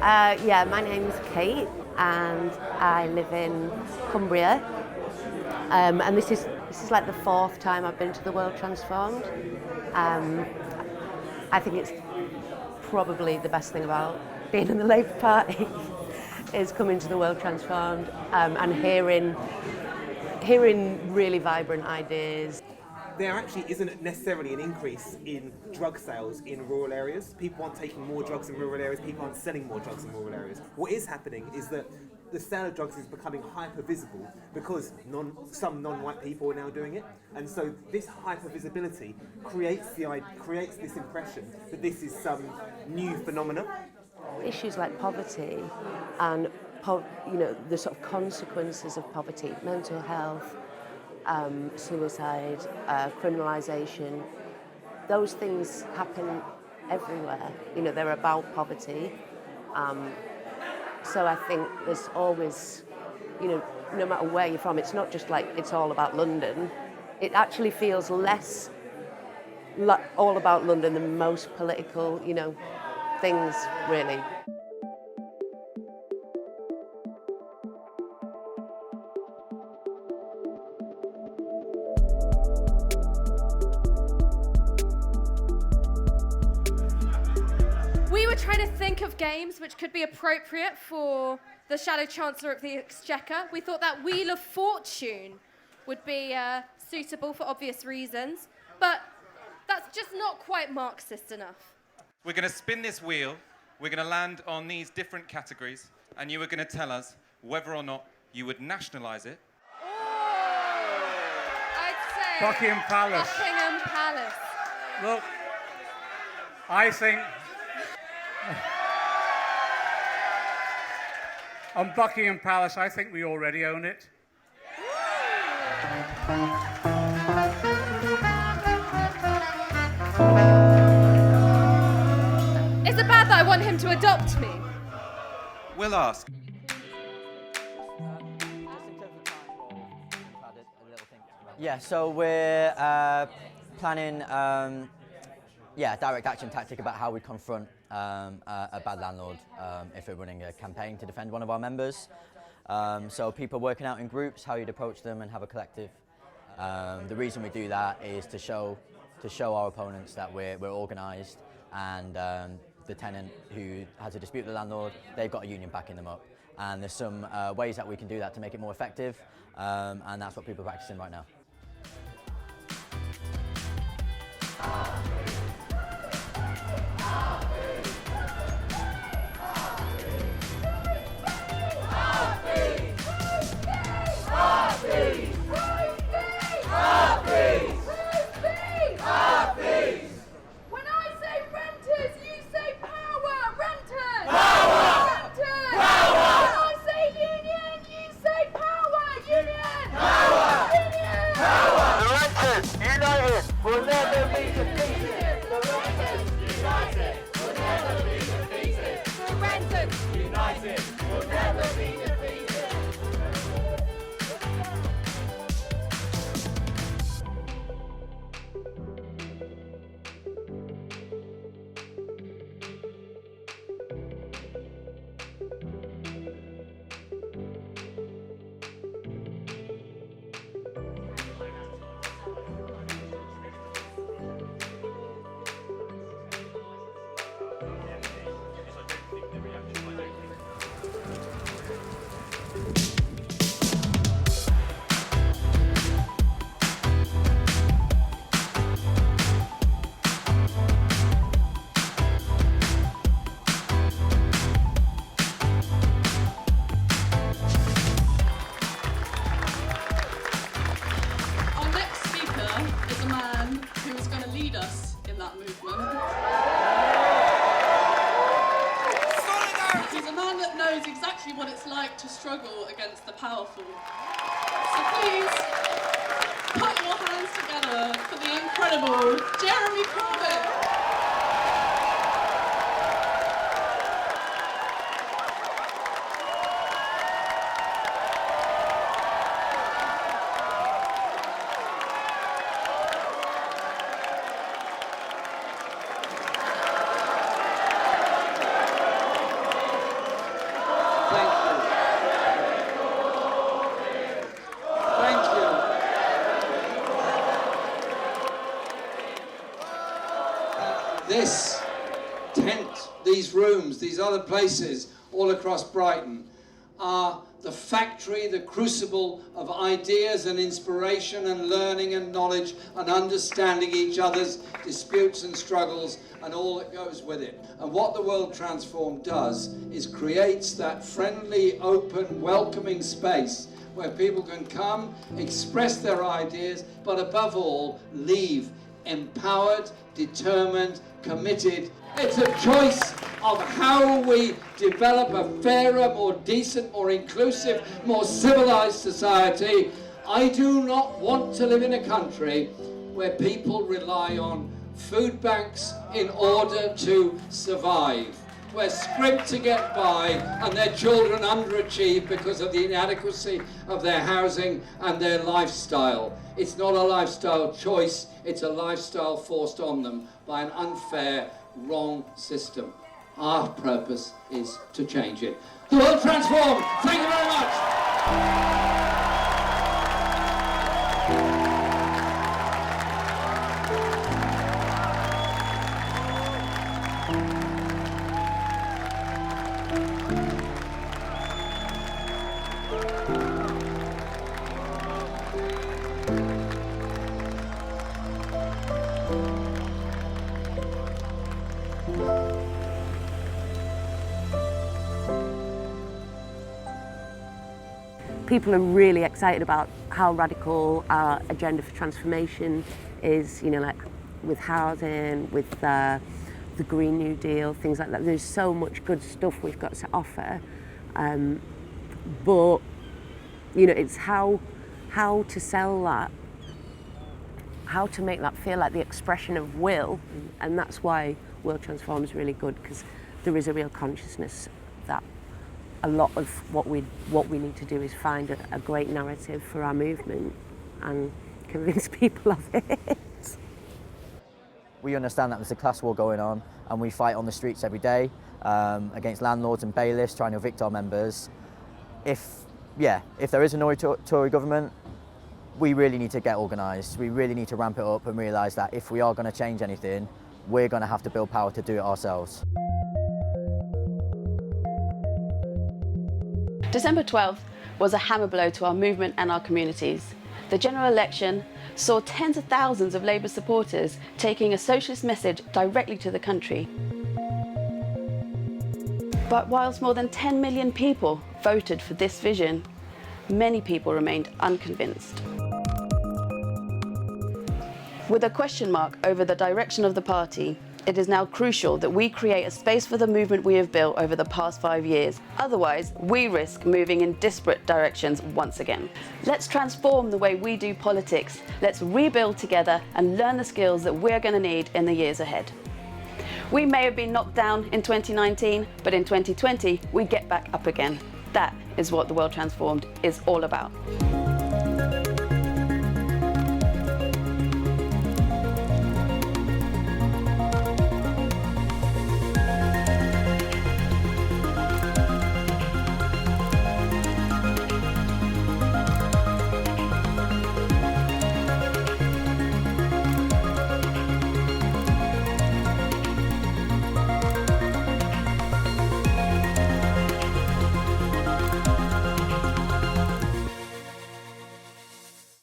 Yeah, my name's Kate and I live in Cumbria. And this is like the fourth time I've been to the World Transformed. I think it's probably the best thing about being in the Labour Party is coming to the World Transformed and hearing really vibrant ideas. There actually isn't necessarily an increase in drug sales in rural areas. People aren't taking more drugs in rural areas, people aren't selling more drugs in rural areas. What is happening is that the sale of drugs is becoming hyper visible because some non-white people are now doing it, and so this hyper visibility creates this impression that this is some new phenomenon. Issues like poverty and the sort of consequences of poverty, mental health, suicide, criminalisation, those things happen everywhere. They're about poverty. So I think there's always, no matter where you're from, it's not just like it's all about London. It actually feels less all about London than most political, things, really. We were trying to think of games which could be appropriate for the Shadow Chancellor of the Exchequer. We thought that Wheel of Fortune would be suitable for obvious reasons, but that's just not quite Marxist enough. We're going to spin this wheel, we're going to land on these different categories, and you are going to tell us whether or not you would nationalise it. Oh, I'd say Buckingham Palace. Buckingham Palace. Look, I think on Buckingham Palace, I think we already own it. Is it bad that I want him to adopt me? We'll ask. Yeah, so we're planning direct action tactic about how we confront a bad landlord if we're running a campaign to defend one of our members. So people working out in groups, how you'd approach them and have a collective. The reason we do that is to show our opponents that we're organised, and the tenant who has a dispute with the landlord, they've got a union backing them up. And there's some ways that we can do that to make it more effective, and that's what people are practicing right now. When I say renters, you say power! Renters! Power! Renters! Power! When I say union, you say power! Union! Power! Union! Power! The renters united will never be defeated. The renters united will never be defeated. The renters United will never be defeated. Our next speaker is a man who is going to lead us in that movement. He's a man that knows exactly what it's like to struggle against the powerful. So please, put your hands together for the incredible Jeremy Corbyn. This tent, these rooms, these other places all across Brighton are the factory, the crucible of ideas and inspiration and learning and knowledge and understanding each other's disputes and struggles and all that goes with it. And what the World Transform does is creates that friendly, open, welcoming space where people can come, express their ideas, but above all, leave empowered, determined, committed. It's a choice of how we develop a fairer, more decent, more inclusive, more civilized society. I do not want to live in a country where people rely on food banks in order to survive, where script to get by and their children underachieve because of the inadequacy of their housing and their lifestyle. It's not a lifestyle choice, it's a lifestyle forced on them by an unfair, wrong system. Our purpose is to change it. The World Transform! Thank you very much! People are really excited about how radical our agenda for transformation is, you know, like with housing, with the Green New Deal, things like that. There's so much good stuff we've got to offer, but you know, it's how to sell that, how to make that feel like the expression of will, and that's why World Transform is really good, because there is a real consciousness that a lot of what we need to do is find a great narrative for our movement and convince people of it. We understand that there's a class war going on, and we fight on the streets every day against landlords and bailiffs trying to evict our members. If there is a Tory government, we really need to get organised. We really need to ramp it up and realise that if we are going to change anything, we're going to have to build power to do it ourselves. December 12th was a hammer blow to our movement and our communities. The general election saw tens of thousands of Labour supporters taking a socialist message directly to the country. But whilst more than 10 million people voted for this vision, many people remained unconvinced. With a question mark over the direction of the party, it is now crucial that we create a space for the movement we have built over the past 5 years. Otherwise, we risk moving in disparate directions once again. Let's transform the way we do politics. Let's rebuild together and learn the skills that we're going to need in the years ahead. We may have been knocked down in 2019, but in 2020, we get back up again. That is what the World Transformed is all about.